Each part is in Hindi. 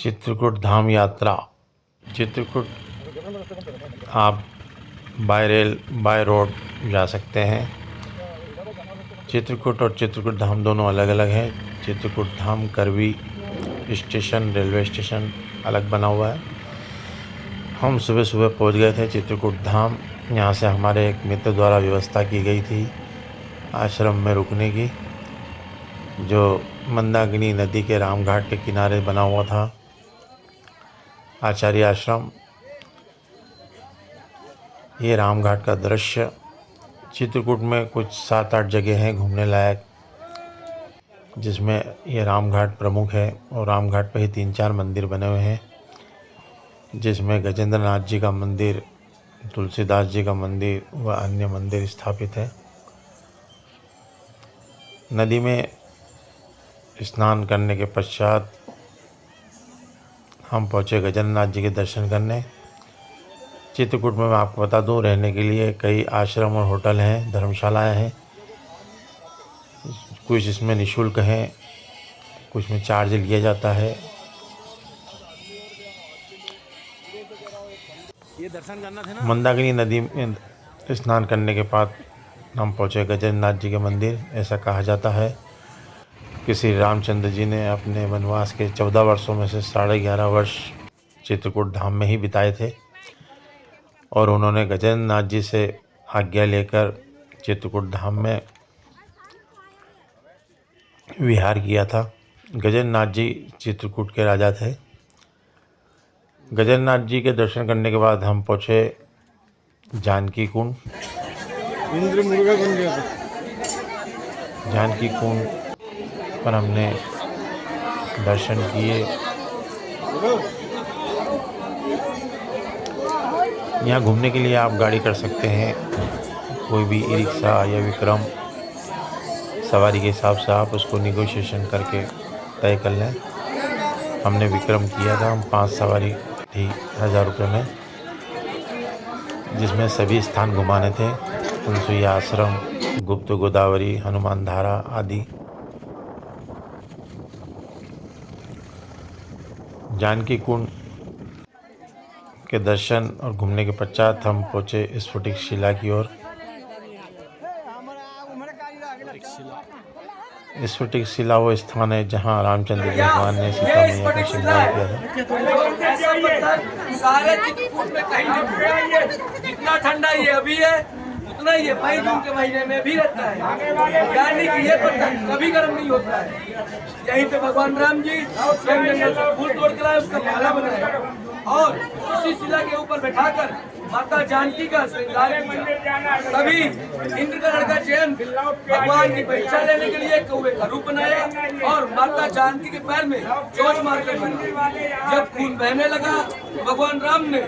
चित्रकूट धाम यात्रा। चित्रकूट आप बाय रेल बाय रोड जा सकते हैं। चित्रकूट और चित्रकूट धाम दोनों अलग अलग हैं। चित्रकूट धाम करवी स्टेशन रेलवे स्टेशन अलग बना हुआ है। हम सुबह सुबह पहुंच गए थे चित्रकूट धाम। यहाँ से हमारे एक मित्र द्वारा व्यवस्था की गई थी आश्रम में रुकने की, जो मंदाकिनी नदी के रामघाट के किनारे बना हुआ था आचार्य आश्रम। ये रामघाट का दृश्य। चित्रकूट में कुछ 7-8 जगह हैं घूमने लायक, जिसमें ये रामघाट प्रमुख है। और रामघाट पे ही 3-4 मंदिर बने हुए हैं, जिसमें गजेंद्र नाथ जी का मंदिर, तुलसीदास जी का मंदिर व अन्य मंदिर स्थापित है। नदी में स्नान करने के पश्चात हम पहुँचे गजेंद्र नाथ जी के दर्शन करने। चित्रकूट में मैं आपको बता दूं, रहने के लिए कई आश्रम और होटल हैं, धर्मशालाएं हैं। कुछ इसमें निःशुल्क हैं, कुछ में चार्ज लिया जाता है। ये दर्शन करना था ना। मंदाकिनी नदी में स्नान करने के बाद हम पहुँचे गजेंद्र नाथ जी के मंदिर। ऐसा कहा जाता है कि श्री रामचंद्र जी ने अपने वनवास के 14 वर्षों में से 11.5 वर्ष चित्रकूट धाम में ही बिताए थे, और उन्होंने गजेंद्र नाथ जी से आज्ञा लेकर चित्रकूट धाम में विहार किया था। गजेंद्र नाथ जी चित्रकूट के राजा थे। गजेंद्र नाथ जी के दर्शन करने के बाद हम पहुँचे जानकी कुंड। जानकी कुंड पर हमने दर्शन किए। यहाँ घूमने के लिए आप गाड़ी कर सकते हैं, कोई भी ई रिक्शा या विक्रम सवारी के हिसाब से आप उसको निगोशिएशन करके तय कर लें। हमने विक्रम किया था। हम 5 सवारी थी 1000 रुपये में, जिसमें सभी स्थान घुमाने थे। अनसुईया आश्रम, गुप्त गोदावरी, हनुमान धारा आदि। जानकी कुंड के दर्शन और घूमने के पश्चात हम पहुँचे स्फटिक शिला की ओर। स्फटिक शिला वो स्थान है जहाँ रामचंद्र भगवान ने सीता मैया का श्रृंगार किया था। सारे चित्रकूट में कहीं जितना ठंडा ये अभी है उतना ही मई जून के महीने में भी रहता है, यानी कि ये पत्थर कभी गर्म नहीं होता है। यहीं पे भगवान राम जी स्वयं जंगल से फूल तोड़ के लाए, उसका माला बनाया और उसी शिला के ऊपर बैठाकर माता जानकी का श्रृंगार किया। तभी इंद्रकरण का चयन भगवान की परीक्षा लेने के लिए कौवे का रूप बनाया और माता जानकी के पैर में चोट मारकर बना। जब खून बहने लगा भगवान राम ने,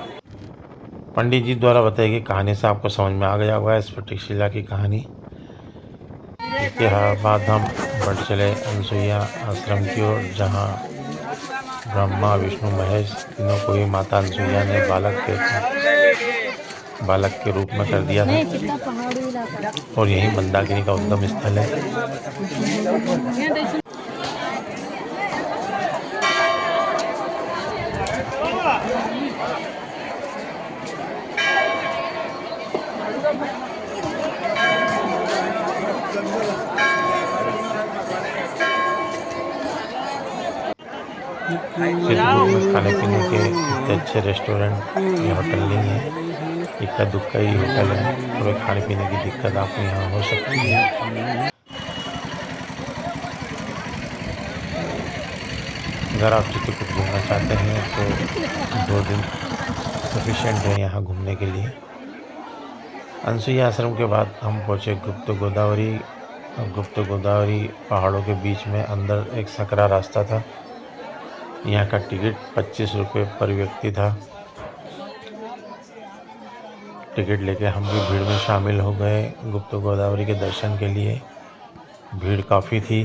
पंडित जी द्वारा बताई गई कहानी से आपको समझ में आ गया होगा स्फटिक शिला की कहानी। इसके बाद हम बढ़ चले अनसुईया आश्रम की ओर, जहाँ ब्रह्मा विष्णु महेश तीनों को ही माता अनसुईया ने बालक के रूप में कर दिया था। और यही मंदाकिनी का उद्गम स्थल है। चित्रकूट में खाने पीने के इतने अच्छे रेस्टोरेंट या होटल नहीं है। इक्का दुक्का ही होटल है, थोड़े खाने पीने की दिक्कत आपको यहाँ हो सकती है। अगर आप चित्रकूट घूमना चाहते हैं तो 2 दिन सफिशिएंट है यहाँ घूमने के लिए। अनसुईया आश्रम के बाद हम पहुँचे गुप्त गोदावरी। गुप्त गोदावरी पहाड़ों के बीच में अंदर एक सकरा रास्ता था। यहाँ का टिकट 25 रुपये पर व्यक्ति था। टिकट लेके हम भी भीड़ में शामिल हो गए गुप्त गोदावरी के दर्शन के लिए। भीड़ काफ़ी थी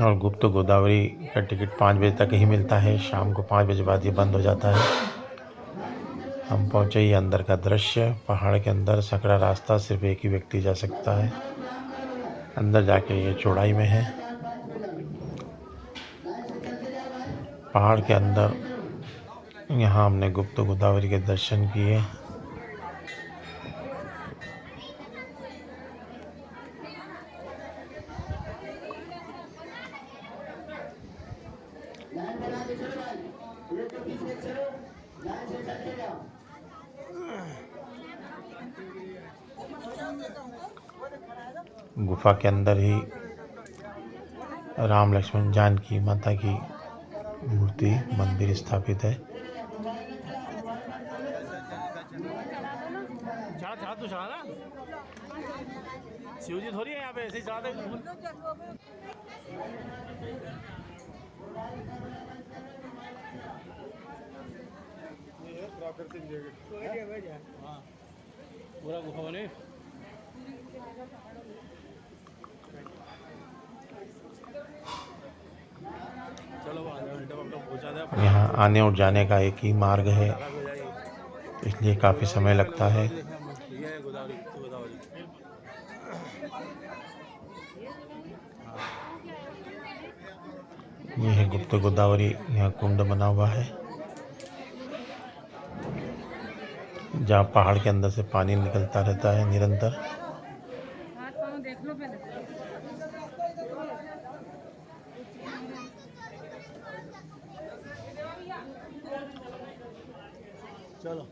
और गुप्त गोदावरी का टिकट 5 बजे तक ही मिलता है। शाम को 5 बजे बाद ये बंद हो जाता है। हम पहुँचे ये अंदर का दृश्य। पहाड़ के अंदर सकरा रास्ता, सिर्फ एक ही व्यक्ति जा सकता है। अंदर जाके ये चौड़ाई में है। पहाड़ के अंदर यहाँ हमने गुप्त गोदावरी के दर्शन किए। गुफा के अंदर ही राम लक्ष्मण जानकी माता की मूर्ति मंदिर स्थापित है। शिव जी थोड़ी है यहाँ पे, ऐसे ही चढ़ा दे। पूरा गुफा बने। चलो यहाँ आने और जाने का एक ही मार्ग है, इसलिए काफ़ी समय लगता है। ये है गुप्त गोदावरी, यहाँ कुंड बना हुआ है जहाँ पहाड़ के अंदर से पानी निकलता रहता है निरंतर। चलो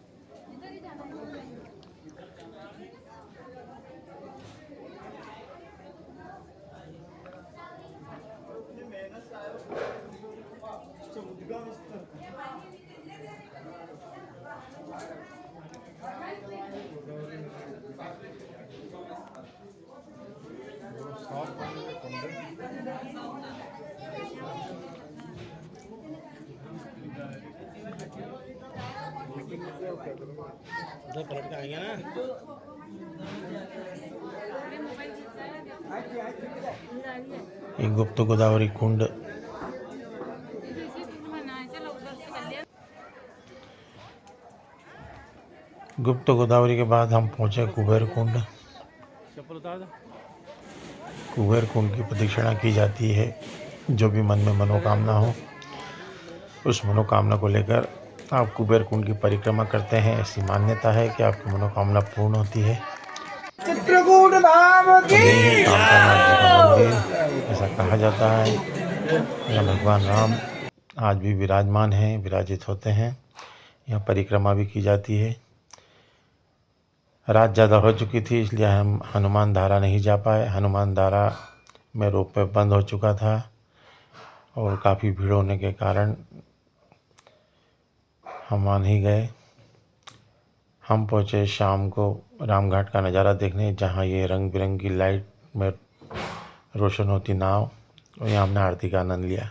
उधर पलट के आएंगे ना। ये गुप्त गोदावरी कुंड गुप्त गोदावरी के बाद हम पहुंचे कुबेर कुंड। चप्पल उतार दो। कुबेर कुंड की प्रदक्षिणा की जाती है। जो भी मन में मनोकामना हो, उस मनोकामना को लेकर आप कुबेर कुंड की परिक्रमा करते हैं। ऐसी मान्यता है कि आपकी मनोकामना पूर्ण होती है। चित्रकूट धाम की यही है कामनानाथ जी का मंदिर, ऐसा कहा जाता है। यहाँ भगवान राम आज भी विराजमान हैं, विराजित होते हैं। यहाँ परिक्रमा भी की जाती है। रात ज़्यादा हो चुकी थी, इसलिए हम हनुमान धारा नहीं जा पाए। हनुमान धारा में रोपवे बंद हो चुका था और काफ़ी भीड़ होने के कारण हम वहाँ नहीं गए। हम पहुँचे शाम को रामघाट का नज़ारा देखने, जहाँ ये रंग बिरंगी लाइट में रोशन होती नाव, और यहाँ हमने आरती का आनंद लिया।